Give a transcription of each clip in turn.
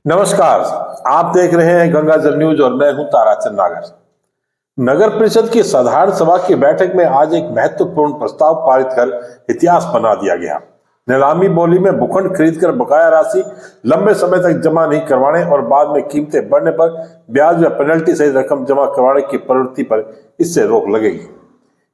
नमस्कार। आप देख रहे हैं गंगा जल न्यूज और मैं हूं ताराचंद नागर। नगर परिषद की साधारण सभा की बैठक में आज एक महत्वपूर्ण प्रस्ताव पारित कर इतिहास बना दिया गया। नीलामी बोली में भूखंड खरीदकर बकाया राशि लंबे समय तक जमा नहीं करवाने और बाद में कीमतें बढ़ने पर ब्याज व पेनल्टी सहित रकम जमा करवाने की प्रवृत्ति पर इससे रोक लगेगी।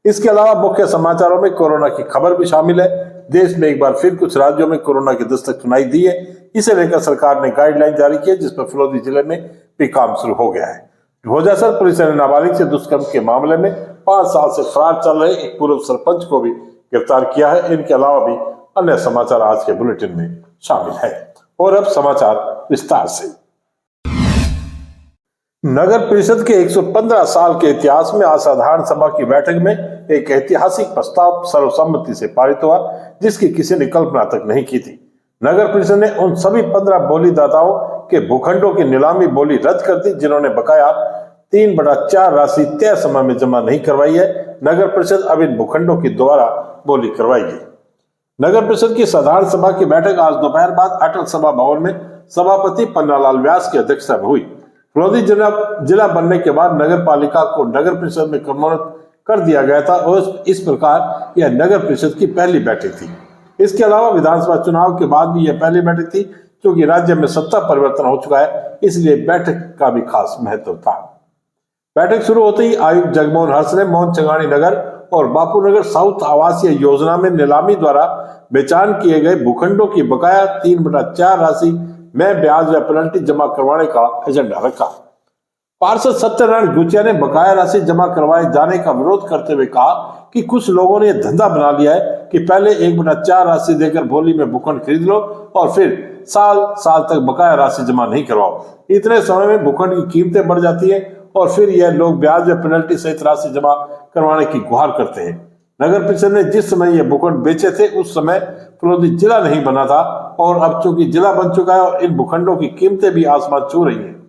इसके अलावा मुख्य समाचारों में कोरोना की खबर भी शामिल है। देश में एक बार फिर कुछ राज्यों में कोरोना की दस्तक सुनाई दी है। इसे लेकर सरकार ने गाइडलाइन जारी की है, जिस पर फिरोजी जिले में भी काम शुरू हो गया है। ढोजासर पुलिस ने नाबालिग से दुष्कर्म के मामले में 5 साल से फरार चल रहे एक पूर्व सरपंच को भी गिरफ्तार किया है। इनके अलावा भी अन्य समाचार आज के बुलेटिन में शामिल है। और अब समाचार विस्तार से। नगर परिषद के 115 साल के इतिहास में असाधारण सभा की बैठक में एक ऐतिहासिक प्रस्ताव सर्वसम्मति से पारित हुआ, जिसकी किसी ने कल्पना तक नहीं की थी। नगर परिषद ने उन सभी 15 बोलीदाताओं के भूखंडों की नीलामी बोली रद्द कर दी जिन्होंने बकाया 3/4 राशि तय समय में जमा नहीं करवाई है। नगर परिषद अब इन भूखंडों की दोबारा बोली करवाएगी। नगर परिषद की साधारण सभा की बैठक आज दोपहर बाद अटल सभा भवन में सभापति पन्नालाल व्यास की अध्यक्षता में हुई। फिरोजी जिला बनने के बाद नगर पालिका को नगर परिषद में क्रमोन्नत कर दिया गया था और इस प्रकार यह नगर परिषद की पहली बैठक थी। इसके अलावा विधानसभा चुनाव के बाद भी यह पहली बैठक थी, क्योंकि राज्य में सत्ता परिवर्तन हो चुका है, इसलिए बैठक का भी खास महत्व था। बैठक शुरू होते ही आयुक्त जगमोहन हर्ष ने मोहन चंगानी नगर और बापू नगर साउथ आवासीय योजना में नीलामी द्वारा बेचान किए गए भूखंडों की बकाया 3/4 राशि में ब्याज व पेनल्टी जमा करवाने का एजेंडा रखा। पार्षद सत्यनारायण गुचिया ने बकाया राशि जमा करवाए जाने का विरोध करते हुए कहा कि कुछ लोगों ने यह धंधा बना लिया है कि पहले 1/4 राशि देकर भोली में भूखंड खरीद लो और फिर साल साल तक बकाया राशि जमा नहीं करवाओ। इतने समय में भूखंड की कीमतें बढ़ जाती है और फिर यह लोग ब्याज व पेनल्टी सहित राशि जमा करवाने की गुहार करते हैं। नगर परिषद ने जिस समय ये भूखंड बेचे थे उस समय फिरोजी जिला नहीं बना था और अब चूंकि जिला बन चुका है और इन भूखंडों की कीमतें भी आसमान छू रही हैं।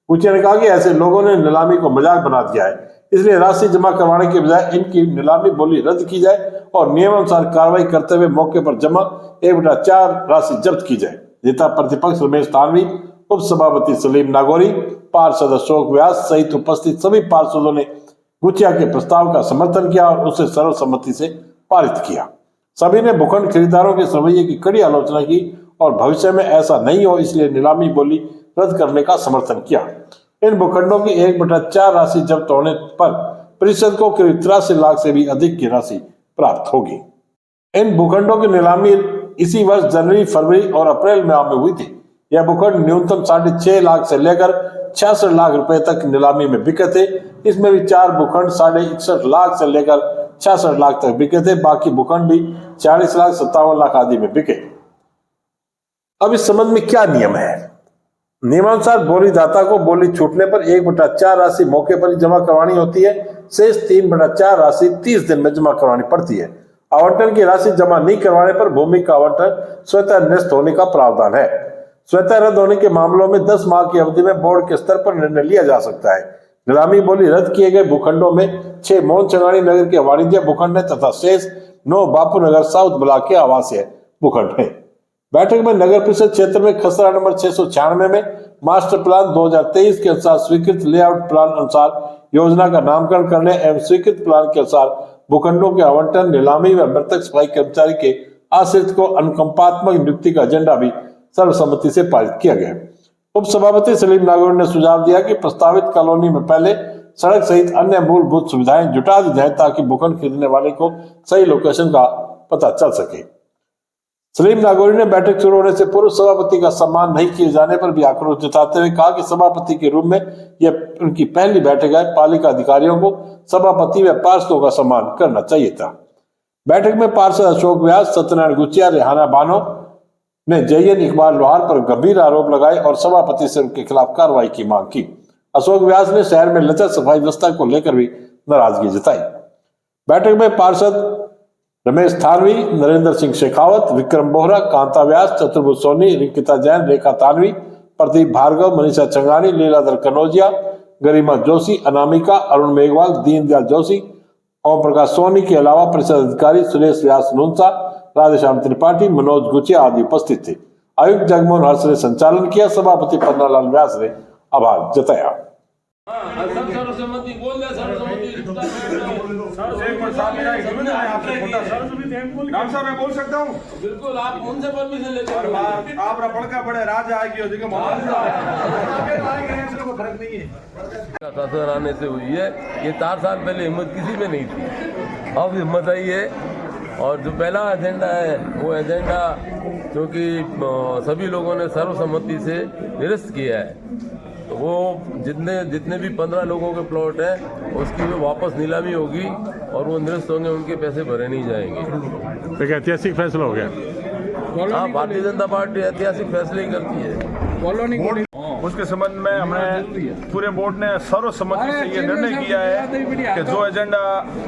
गुचिया ने कहा कि ऐसे लोगों ने नीलामी को मजाक बना दिया है, इसलिए राशि जमा करवाने के बजाय इनकी नीलामी बोली रद्द की जाए और नियमानुसार कार्रवाई करते हुए मौके पर जमा 1/4 राशि जब्त की जाए। नेता प्रतिपक्ष रमेश तानवी, उप सभापति सलीम नागौरी, पार्षद अशोक व्यास सहित उपस्थित सभी पार्षदों ने गुचिया के प्रस्ताव का समर्थन किया और उसे सर्वसम्मति से पारित किया। सभी ने भूखंड खरीदारों के रवैये की कड़ी आलोचना की और भविष्य में ऐसा नहीं हो इसलिए नीलामी बोली रद्द करने का समर्थन किया। इन भूखंडों की 1/4 राशि जब्त होने पर परिषद को करीब 83 लाख से भी अधिक की राशि प्राप्त होगी। इन भूखंडों की नीलामी इसी वर्ष जनवरी, फरवरी और अप्रैल में हुई थी। यह भूखंड न्यूनतम 6.5 लाख से लेकर 66 लाख रुपए तक नीलामी में बिके थे। इसमें भी 4 भूखंड 61.5 लाख से लेकर 66 लाख तक बिके थे। बाकी भूखंड भी 40 लाख, 57 लाख आदि में बिके। अब इस संबंध में क्या नियम है? नियमानुसार बोलीदाता को बोली छूटने पर 1/4 राशि मौके पर ही जमा करवानी होती है। शेष 3/4 राशि 30 दिन में जमा करवानी पड़ती है। आवंटन की राशि जमा नहीं करवाने पर भूमि का आवंटन स्वतः निरस्त होने का प्रावधान है। स्वतः रद्द होने के मामलों में 10 माह की अवधि में बोर्ड के स्तर पर निर्णय लिया जा सकता है। नीलामी बोली रद्द किए गए भूखंडों में 6 मोहन चंगानी नगर के वाणिज्य भूखंड है तथा शेष 9 बापू नगर साउथ ब्लॉक के आवासीय भूखंड है। बैठक में नगर परिषद क्षेत्र में खसरा नंबर 696 में मास्टर प्लान 2023 के अनुसार स्वीकृत लेआउट प्लान अनुसार योजना का नामकरण करने एवं स्वीकृत प्लान के अनुसार भूखंडों के आवंटन, नीलामी व मृतक सफाई कर्मचारी के आश्रित को अनुकंपात्मक नियुक्ति का एजेंडा भी सर्वसम्मति से पारित किया गया। उप सभापति सलीम नागौरी ने सुझाव दिया कि प्रस्तावित कॉलोनी में पहले सड़क सहित अन्य मूलभूत सुविधाएं जुटा दी जाए ताकि भूखंड खरीदने वाले को सही लोकेशन का पता चल सके। सलीम नागौरी ने बैठक शुरू होने से पूर्व सभापति का सम्मान नहीं किए जाने पर भी आक्रोश जताते हुए कहा कि सभापति के रूप में यह उनकी पहली बैठक है। पालिका अधिकारियों को सभापति व पार्षदों का सम्मान करना चाहिए था। बैठक में पार्षद अशोक व्यास, सत्यनारायण गुचिया, रेहाना बानो ने जयन इकबाल लोहार पर गंभीर आरोप लगाए और सभापति से उनके खिलाफ कार्रवाई की मांग की। अशोक व्यास ने शहर में लचर सफाई व्यवस्था को लेकर भी नाराजगी जताई। बैठक में पार्षद रमेश थानवी, नरेंद्र सिंह शेखावत, विक्रम बोहरा, कांता व्यास, चतुर्भुज सोनी, रिंकिता जैन, रेखा तानवी, प्रदीप भार्गव, मनीषा चंगानी, लीलाधर कनौजिया, गरिमा जोशी, अनामिका, अरुण मेघवाल, दीनदयाल जोशी, ओम प्रकाश सोनी के अलावा परिषद अधिकारी सुरेश व्यास नुनसा, राधेश्याम त्रिपाठी, मनोज गुचिया आदि उपस्थित थे। आयुक्त जगमोहन हर्ष ने संचालन किया। सभापति पन्नालाल व्यास ने आभार जताया। साहब मैं बोल सकता हूँ? बिल्कुल, आप उनसे परमिशन लेते आप पड़का पड़े राजा आएगी फर्क नहीं है। शासन आने से हुई है, ये 4 साल पहले हिम्मत किसी में नहीं थी, अब हिम्मत आई है। और जो पहला एजेंडा है वो एजेंडा क्योंकि सभी लोगों ने सर्वसम्मति से निरस्त किया है, तो वो जितने भी 15 लोगों के प्लॉट हैं उसकी वो वापस नीलामी होगी और वो निरस्त होंगे, उनके पैसे भरे नहीं जाएंगे। एक ऐतिहासिक फैसला हो गया। हाँ, भारतीय जनता पार्टी ऐतिहासिक फैसले ही करती है। उसके संबंध में हमने पूरे बोर्ड ने सर्वसम्मति से ये निर्णय किया है कि जो एजेंडा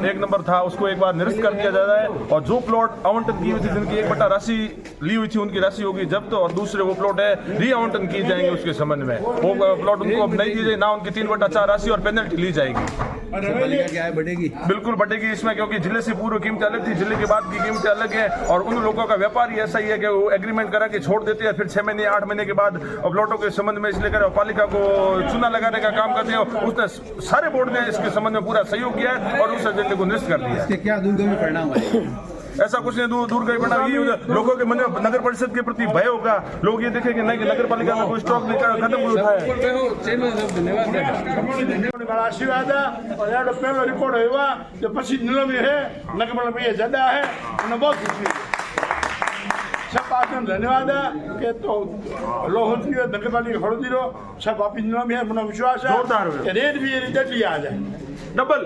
1 नंबर था उसको एक बार निरस्त कर दिया जाता है और जो प्लॉट आवंटन की हुई थी, जिनकी 1 बटा राशि ली हुई थी, उनकी राशि होगी जब्त और दूसरे वो प्लॉट है री आवंटन किए जाएंगे। उसके संबंध में वो प्लॉट उनको अब नहीं दी जाए, ना उनकी 3/4 राशि और पेनल्टी ली जाएगी। क्या है बढ़ेगी? बिल्कुल बढ़ेगी इसमें, क्योंकि जिले से पूर्व कीमत अलग थी, जिले के बाद की कीमत अलग है। और उन लोगों का व्यापार ही ऐसा ही है कि वो एग्रीमेंट करा के छोड़ देते हैं, फिर 6 महीने 8 महीने के बाद प्लॉटों के संबंध में इसलिए कर पालिका को चूना लगाने का काम करते हैं। उसने सारे बोर्ड ने इसके संबंध में पूरा सहयोग किया है और उस एजेंडे को निरस्त कर दिया। इसके क्या दूरगामी परिणाम है? ऐसा कुछ नहीं, दूरगामी परिणाम ये लोगों के मन में नगर परिषद के प्रति भय होगा। लोग ये देखेंगे नहीं कि नगर पालिका में कोई स्टॉक खत्म हुआ है। आशीर्वाद और पहला रिपोर्ट हुआ जो पीछे निलंबित है नगर में ज्यादा है, उन्हें बहुत खुशी है। सब पार्टी धन्यवाद के तो लोहती नगर पालिका हड़ती रहो सब वापिस निलंबित है। मुझे विश्वास है रेट भी ये आ जाए, डबल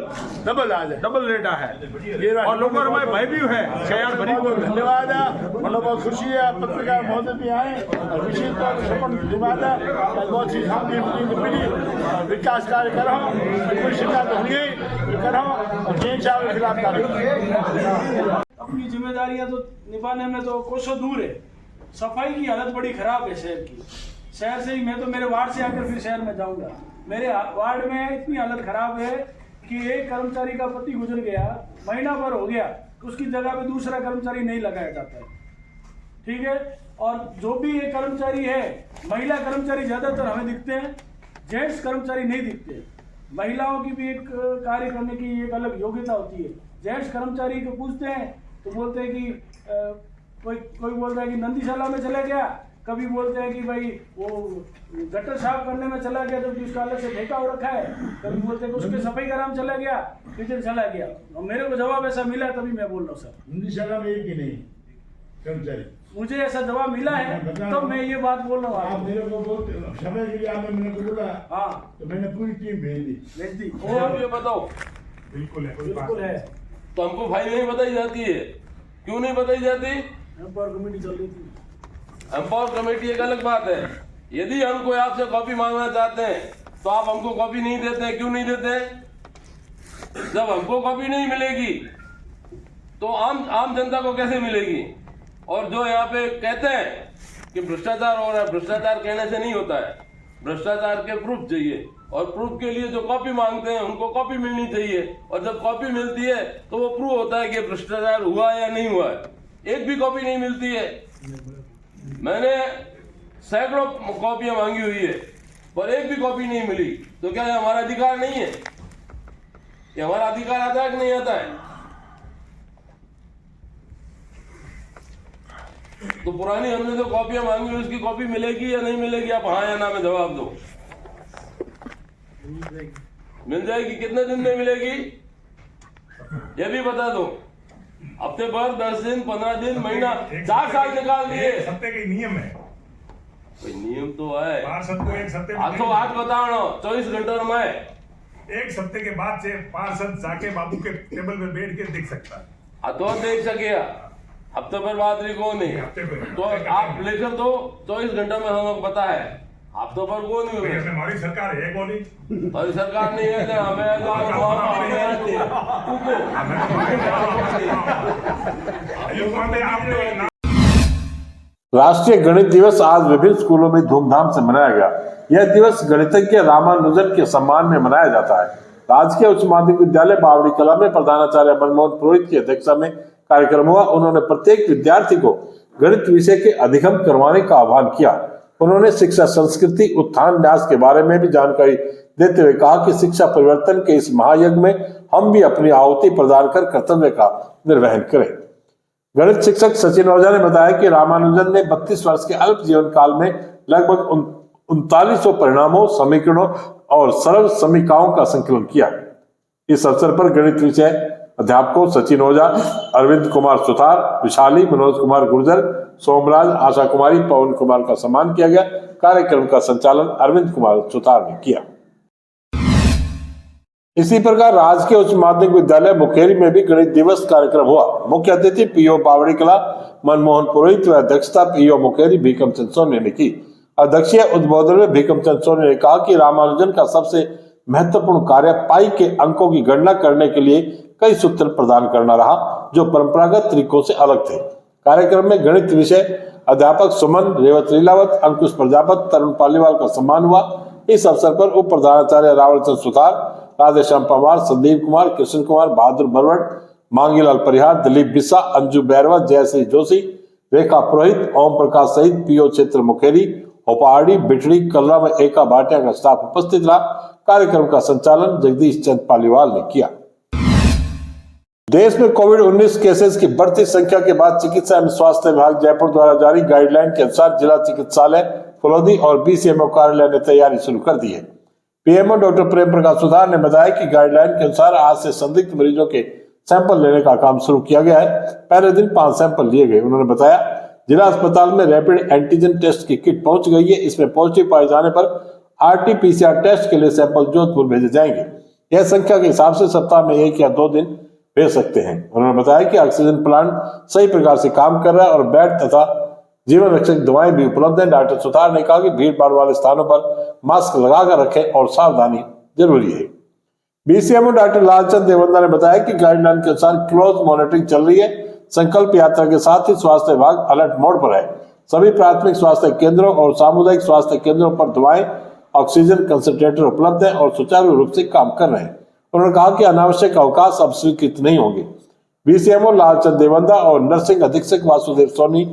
आ जाए, डबल रेट है और लोगों में भय भी है। धन्यवाद मतलब बहुत खुशी है। पत्रकार महोदय भी आए और विशेष तौर पर धन्यवाद है। बहुत सी शांति मिली, विकास कार्य करो, कोई शिकायत होंगी करो और जैन साहब के खिलाफ कार्य। अपनी जिम्मेदारियां तो निभाने में तो कोसों दूर है। सफाई की हालत बड़ी खराब है शहर की। शहर से ही मैं तो मेरे वार्ड से आकर फिर शहर में जाऊंगा। मेरे वार्ड में इतनी हालत खराब है कि एक कर्मचारी का पति गुजर गया, महीना भर हो गया, उसकी जगह पे दूसरा कर्मचारी नहीं लगाया जाता है। ठीक है, और जो भी एक कर्मचारी है, महिला कर्मचारी ज्यादातर हमें दिखते हैं, जेंट्स कर्मचारी नहीं दिखते। महिलाओं की भी एक कार्य करने की एक अलग योग्यता होती है। जेंट्स कर्मचारी को पूछते हैं तो बोलते हैं कि कोई बोलता है कि नंदीशाला में चला गया, कभी बोलते हैं कि भाई वो गटर साफ करने में चला गया जबकि उसका अलग से ठेका हो रखा है, कभी बोलते हैं कि उसके सफाई का काम चला गया, किचन चला गया। और मेरे को जवाब ऐसा मिला तभी मैं बोल रहा हूँ सर। नंदीशाला में एक ही नहीं कर्मचारी, मुझे ऐसा जवाब मिला है तो मैं ये बात बोल रहा हूँ। आप मेरे को बोलते समय के लिए आपने मेरे को बोला, हाँ तो मैंने पूरी टीम भेज दी। और आप ये बताओ, बिल्कुल है तो हमको फाइल नहीं बताई जाती है, क्यों नहीं बताई जाती? एम्पावर कमेटी चल रही थी। एम्पावर कमेटी एक अलग बात है। यदि हम कोई आपसे कॉपी मांगना चाहते हैं तो आप हमको कॉपी नहीं देते, क्यों नहीं देते? जब हमको कॉपी नहीं मिलेगी तो आम जनता को कैसे मिलेगी? और जो यहाँ पे कहते हैं कि भ्रष्टाचार हो रहा है, भ्रष्टाचार कहने से नहीं होता है, भ्रष्टाचार के प्रूफ चाहिए और प्रूफ के लिए जो कॉपी मांगते हैं उनको कॉपी मिलनी चाहिए और जब कॉपी मिलती है तो वो प्रूव होता है कि भ्रष्टाचार हुआ या नहीं हुआ है। एक भी कॉपी नहीं मिलती है। मैंने सैकड़ों कॉपियां मांगी हुई है पर एक भी कॉपी नहीं मिली। तो क्या ये हमारा अधिकार नहीं है? ये हमारा अधिकार आता है कि नहीं आता है? तो पुरानी हमने जो कॉपियां मांगी हुई उसकी कॉपी मिलेगी या नहीं मिलेगी? आप हाँ या ना में जवाब दो। मिल जाएगी। कितने दिन में मिलेगी ये भी बता दो। हफ्ते भर, 10 दिन, 15 दिन, महीना, 4 साल निकाल दिए। सप्ते का नियम है, कोई नियम तो है। पार्षद को एक सप्ते आज तो आज बताओ 24 घंटों में एक सप्ते के बाद से पार्षद जाके बाबू के टेबल पे बैठ के देख सकता है। तो देख सके हफ्ते भर बाद भी कौन नहीं, तो आप लेकर दो 24 घंटा में हम पता है। हफ्ते भर कौन नहीं हुए। हमारी सरकार है कौन? हमारी सरकार नहीं है, हमें राष्ट्रीय गणित दिवस आज विभिन्न स्कूलों में धूमधाम से मनाया गया। यह दिवस गणितज्ञ रामानुजन के सम्मान में मनाया जाता है। राजकीय उच्च माध्यमिक विद्यालय बावड़ी कला में प्रधानाचार्य मनमोहन पुरोहित की अध्यक्षता में कार्यक्रम हुआ। उन्होंने प्रत्येक विद्यार्थी को गणित विषय के अधिगम करवाने का आह्वान किया। उन्होंने शिक्षा संस्कृति उत्थान न्यास के बारे में भी जानकारी देते हुए कहा कि शिक्षा परिवर्तन के इस महायज्ञ में हम भी अपनी आहुति प्रदान कर कर्तव्य का निर्वहन करें। गणित शिक्षक सचिन ओझा ने बताया कि रामानुजन ने 32 वर्ष के अल्प जीवन काल में लगभग 3900 परिणामों, समीकरणों और सरल समीकरणों का संकलन किया। इस अवसर पर गणित विषय अध्यापकों सचिन ओझा, अरविंद कुमार सुथार, विशाली, मनोज कुमार गुर्जर, सोमराज, आशा कुमारी, पवन कुमार का सम्मान किया गया। कार्यक्रम का संचालन अरविंद कुमार सुथार ने किया। इसी प्रकार राजकीय उच्च माध्यमिक विद्यालय मुखेरी में भी गणित दिवस कार्यक्रम हुआ। मुख्य अतिथि पीओ पावड़ी कला मनमोहन पुरोहित व अध्यक्षता पीओ मुखेरी भीकम चंद सोनी ने की। अध्यक्षीय उद्बोधन में भीकम चंद सोनी ने कहा कि रामानुजन का सबसे महत्वपूर्ण कार्य पाई के अंकों की गणना करने के लिए कई सूत्र प्रदान करना रहा, जो परंपरागत तरीकों से अलग थे। कार्यक्रम में गणित विषय अध्यापक सुमन, रेवत लीलावत, अंकुश प्रजापत, तरुण पालीवाल का सम्मान हुआ। इस अवसर पर उप प्रधानाचार्य रावल चंद सुथार, राधेश्याम पवार, संदीप कुमार, कृष्ण कुमार, बहादुर बरवट, मांगीलाल परिहार, दिलीप बिस्सा, अंजू बैरवा, जयश्री जोशी, रेखा पुरोहित, ओम प्रकाश सहित पीओ क्षेत्र मुखेरी, होपाड़ी, बिटड़ी, कलरा व एका भाटिया का स्टाफ उपस्थित रहा। कार्यक्रम का संचालन जगदीश चंद पालीवाल ने किया। देश में कोविड-19 केसेस की बढ़ती संख्या के बाद चिकित्सा एवं स्वास्थ्य विभाग जयपुर द्वारा जारी गाइडलाइन के अनुसार जिला चिकित्सालय फलोदी और बीसीएमओ कार्यालय ने तैयारी शुरू कर दी है। पीएमओ डॉक्टर प्रेम प्रकाश सुधार ने बताया कि गाइडलाइन के अनुसार आज से संदिग्ध मरीजों के सैंपल लेने का काम शुरू किया गया है। पहले दिन 5 सैंपल लिए गए। उन्होंने बताया जिला अस्पताल में रैपिड एंटीजन टेस्ट की किट पहुंच गई है। इसमें पॉजिटिव पाए जाने पर आरटी-पीसीआर टेस्ट के लिए सैंपल जोधपुर भेजे जाएंगे। यह संख्या के हिसाब से सप्ताह में 1 या 2 दिन भेज सकते हैं। उन्होंने बताया कि ऑक्सीजन प्लांट सही प्रकार से काम कर रहा है और बेड तथा जीवन रक्षक दवाएं भी उपलब्ध हैं। डॉक्टर सुथार ने कहा कि भीड़ भाड़ वाले स्थानों पर मास्क लगाकर रखें और सावधानी जरूरी है। बीसीएमओ डॉक्टर लालचंद देवंदा ने बताया कि गाइडलाइन के अनुसार क्लोज मॉनिटरिंग चल रही है। संकल्प यात्रा के साथ ही स्वास्थ्य विभाग अलर्ट मोड पर है। सभी प्राथमिक स्वास्थ्य केंद्रों और सामुदायिक स्वास्थ्य केंद्रों पर दवाएं, ऑक्सीजन कंसंट्रेटर उपलब्ध है और सुचारू रूप से काम कर रहे हैं। उन्होंने कहा कि अनावश्यक अवकाश अब स्वीकृत नहीं होंगे। बीसीएमओ लालचंद देवंदा और नर्सिंग अधीक्षक वासुदेव सोनी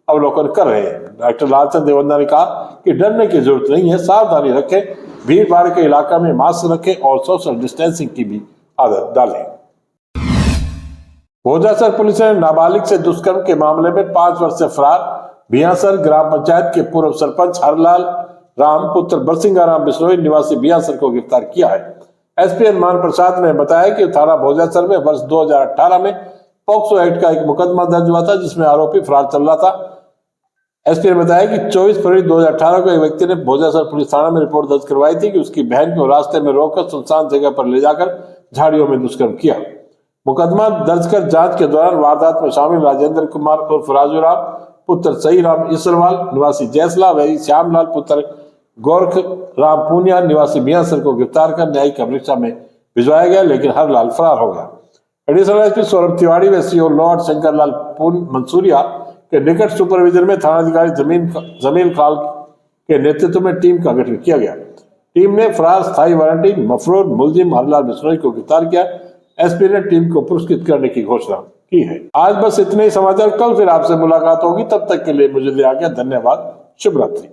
अवलोकन कर रहे हैं। डॉक्टर लालचंद देवंदा ने कहा कि डरने की जरूरत नहीं है, सावधानी रखें, भीड़ भाड़ के इलाका में मास्क रखें और सोशल डिस्टेंसिंग की भी आदत डालें। भोजासर पुलिस ने नाबालिग से दुष्कर्म के मामले में 5 वर्ष से फरार बियासर ग्राम पंचायत के पूर्व सरपंच हरलाल राम पुत्र बरसिंगा राम बिश्नोई निवासी बियासर को गिरफ्तार किया है। एसपी हनुमान प्रसाद ने बताया कि थाना भोजासर में वर्ष 2018 में पॉक्सो एक्ट का एक मुकदमा दर्ज हुआ था, जिसमें आरोपी फरार चल रहा था। एसपी ने बताया कि 24 फरवरी 2018 को एक व्यक्ति ने भोजासर पुलिस थाना में रिपोर्ट दर्ज करवाई थी कि उसकी बहन को रास्ते में रोककर सुनसान जगह पर ले जाकर झाड़ियों में दुष्कर्म किया। मुकदमा दर्ज कर जांच के दौरान वारदात में शामिल राजेंद्र कुमार उर्फ राजू राम पुत्र सही राम ईसरवाल निवासी जैसला व श्यामलाल पुत्र गोरख राम पूनिया निवासी बियासर को गिरफ्तार कर न्यायिक परीक्षा में भिजवाया गया, लेकिन हरलाल फरार हो गया। एडिशनल एसपी सौरभ तिवारी व सीओ लॉर्ड शंकर लाल मंसूरिया के निकट सुपरविजन में थानाधिकारी जमील खाल के नेतृत्व में टीम का गठन किया गया। टीम ने फरार स्थायी वारंटी मफरूर मुलजिम हरलाल बिश्नोई को गिरफ्तार किया। एसपी ने टीम को पुरस्कृत करने की घोषणा की है। आज बस इतने ही समाचार। कल फिर आपसे मुलाकात होगी, तब तक के लिए मुझे दे आज्ञा। धन्यवाद। शुभ रात्रि।